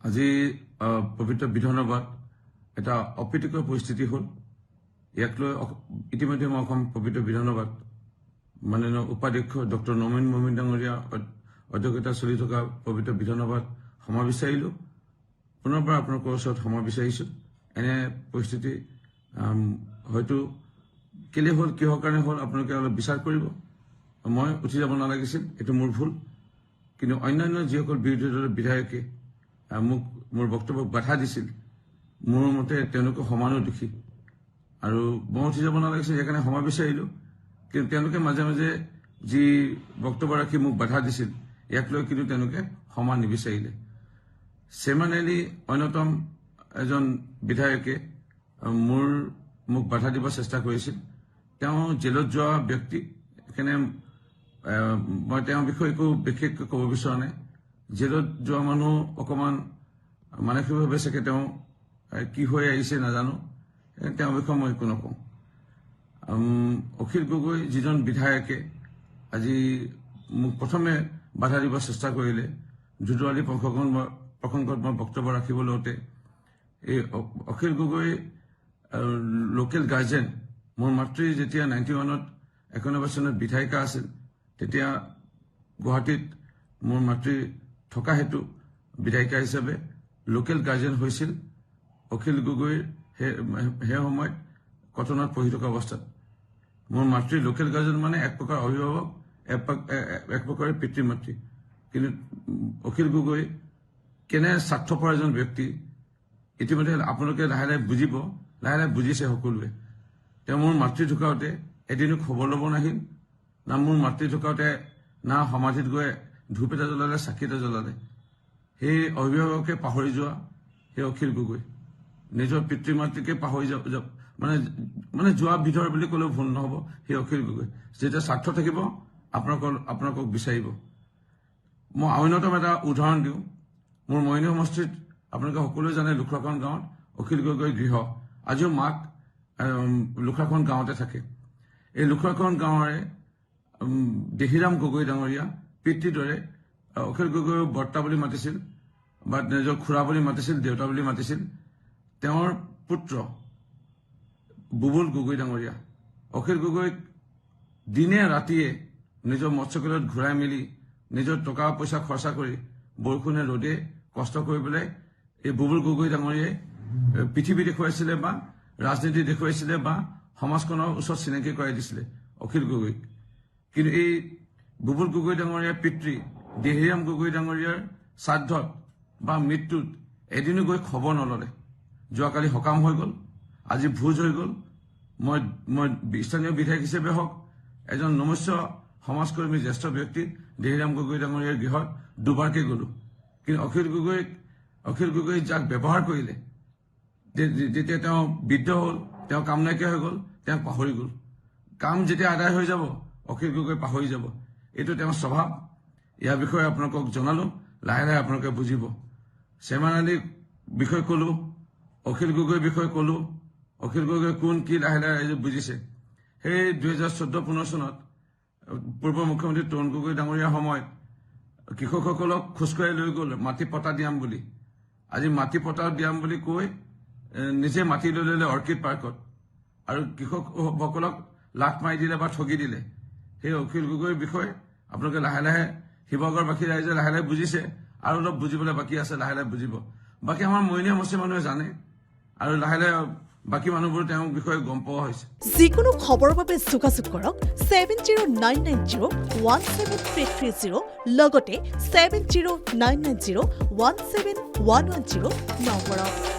আজি পবিত্ৰ বিধানসভাত এটা অপ্ৰীতিকৰ পৰিস্থিতি হ'ল। ইয়াক লৈ ইতিমধ্যে মই অসম পবিত্ৰ বিধানসভাত মাননীয় উপাধ্যক্ষ ডক্টৰ নমীন মমিন ডাঙৰীয়া অধ্যক্ষতা চলি থকা পবিত্ৰ বিধানসভাত ক্ষমা বিচাৰিলোঁ। পুনৰবাৰ আপোনালোকৰ ওচৰত ক্ষমা বিচাৰিছোঁ। এনে পৰিস্থিতি হয়তো কেলে হ'ল, কিহৰ কাৰণে হ'ল আপোনালোকে অলপ বিচাৰ কৰিব। মই উঠি যাব নালাগিছিল, এইটো মোৰ ভুল। কিন্তু অন্যান্য যিসকল বিৰোধী দলৰ বিধায়কে মোক মোৰ বক্তব্যক বাধা দিছিল, মোৰ মতে তেওঁলোকে সমানো দোষী আৰু মই উঠি যাব নালাগিছিল, সেইকাৰণে ক্ষমা বিচাৰিলোঁ। কিন্তু তেওঁলোকে মাজে মাজে যি বক্তব্য ৰাখি মোক বাধা দিছিল, ইয়াক লৈ কিন্তু তেওঁলোকে ক্ষমা নিবিচাৰিলে। চেমান আলী অন্যতম এজন বিধায়কে মোক বাধা দিব চেষ্টা কৰিছিল। তেওঁ জেলত যোৱা ব্যক্তি, সেইকাৰণে মই তেওঁৰ বিষয়ে একো বিশেষকৈ ক'ব বিচৰা নাই। জেলত যোৱা মানুহ অকণমান মানসিকভাৱে চাগে তেওঁ কি হৈ আহিছে নাজানো, তেওঁৰ বিষয়ে মই একো নকওঁ। অখিল গগৈ যিজন বিধায়কে আজি মোক প্ৰথমে বাধা দিব চেষ্টা কৰিলে, দুদুৱালী প্ৰসংগত মই বক্তব্য ৰাখিব লওঁতে, এই অখিল গগৈ লোকেল গাৰ্জেন। মোৰ মাতৃ যেতিয়া 91 চনত বিধায়িকা আছিল, তেতিয়া গুৱাহাটীত মোৰ মাতৃ থকা হেতু বিধায়িকা হিচাপে লোকেল গাৰ্জেন হৈছিল অখিল গগৈৰ সেই সময়ত কটনত পঢ়ি থকা অৱস্থাত। মোৰ মাতৃৰ লোকেল গাৰ্জেন মানে এক প্ৰকাৰ অভিভাৱক, এক প্ৰকাৰে পিতৃ মাতৃ। কিন্তু অখিল গগৈ কেনে স্বাৰ্থপৰ এজন ব্যক্তি, ইতিমধ্যে আপোনালোকে লাহে লাহে বুজিব, লাহে লাহে বুজিছে সকলোৱে। তেওঁ মোৰ মাতৃ ঢুকাওঁতে এদিনো খবৰ ল'ব নাহিল, না মোৰ মাতৃ ঢুকাওঁতে না সমাধিত গৈ ধূপ এটা জ্বলালে, চাকি এটা জ্বলালে। সেই অভিভাৱকে পাহৰি যোৱা সেই অখিল গগৈ, নিজৰ পিতৃ মাতৃকে পাহৰি মানে যোৱা বিধৰ বুলি ক'লেও ভুল নহ'ব। সেই অখিল গগৈ যেতিয়া স্বাৰ্থ থাকিব আপোনালোকক বিচাৰিব। মই অন্যতম এটা উদাহৰণ দিওঁ। মোৰ মইনী সমষ্টিত আপোনালোকে সকলোৱে জানে লুখৰাখন গাঁৱত অখিল গগৈৰ গৃহ। আজিও মাক লুখৰাখন গাঁৱতে থাকে। এই লুখৰাখন গাঁৱৰে দেহিৰাম গগৈ ডাঙৰীয়া পিতৃদৰে অখিল গগৈ বৰ্তা বুলি মাতিছিল বা নিজৰ খুৰা বুলি মাতিছিল, দেউতা বুলি মাতিছিল। তেওঁৰ পুত্ৰ বুবুল গগৈ ডাঙৰীয়া অখিল গগৈক দিনে ৰাতিয়ে নিজৰ মৎস্যকলত ঘূৰাই মেলি নিজৰ টকা পইচা খৰচা কৰি বৰষুণে ৰ'দে কষ্ট কৰি পেলাই এই বুবুল গগৈ ডাঙৰীয়াই পৃথিৱী দেখুৱাইছিলে বা ৰাজনীতি দেখুৱাইছিলে বা সমাজখনৰ ওচৰত চিনাকি কৰাই দিছিলে অখিল গগৈক। কিন্তু এই বুবুল গগৈ ডাঙৰীয়াৰ পিতৃ দেহিৰাম গগৈ ডাঙৰীয়াৰ শ্ৰাদ্ধত বা মৃত্যুত এদিনো গৈ খবৰ নললে। যোৱাকালি সকাম হৈ গ'ল, আজি ভোজ হৈ গ'ল। মই স্থানীয় বিধায়ক হিচাপে হওক, এজন নমস্য সমাজকৰ্মী জ্যেষ্ঠ ব্যক্তি দেহিৰাম গগৈ ডাঙৰীয়াৰ গৃহত দুবাৰকৈ গ'লোঁ। কিন্তু অখিল গগৈ যাক ব্যৱহাৰ কৰিলে, যেতিয়া তেওঁ বৃদ্ধ হ'ল, তেওঁ কাম নাইকিয়া হৈ গ'ল, তেওঁক পাহৰি গ'ল। কাম যেতিয়া আদায় হৈ যাব, অখিল গগৈ পাহৰি যাব। এইটো তেওঁৰ স্বভাৱ। ইয়াৰ বিষয়ে আপোনালোকক জনালোঁ, লাহে লাহে আপোনালোকে বুজিব। চেমান আলীৰ বিষয়ে ক'লোঁ, অখিল গগৈৰ বিষয়ে ক'লোঁ। অখিল গগৈ কোন কি লাহে লাহে ৰাইজে বুজিছে। সেই 2014-15 চনত পূৰ্ব মুখ্যমন্ত্ৰী তৰুণ গগৈ ডাঙৰীয়াৰ সময়ত কৃষকসকলক খোজকঢ়াই লৈ গ'ল মাটি পটা দিয়াম বুলি। আজি মাটি পটা দিয়াম বুলি কৈ নিজে মাটি লৈ ল'লে অৰ্কিড পাৰ্কত আৰু কৃষকসকলক লাট মাৰি দিলে বা ঠগি দিলে। সেই অখিল গগৈৰ বিষয়ে আপোনালোকে লাহে লাহে শিৱসাগৰবাসী ৰাইজে লাহে লাহে বুজিছে, আৰু অলপ বুজিবলৈ বাকী আছে, লাহে লাহে বুজিব। বাকী আমাৰ মইনী সমষ্টিৰ মানুহে জানে আৰু লাহে লাহে বাকী মানুহবোৰ তেওঁৰ বিষয়ে গম পোৱা হৈছে। যিকোনো খবৰৰ বাবে যোগাযোগ কৰক 7099017330 লগতে 7099017110 নম্বৰত।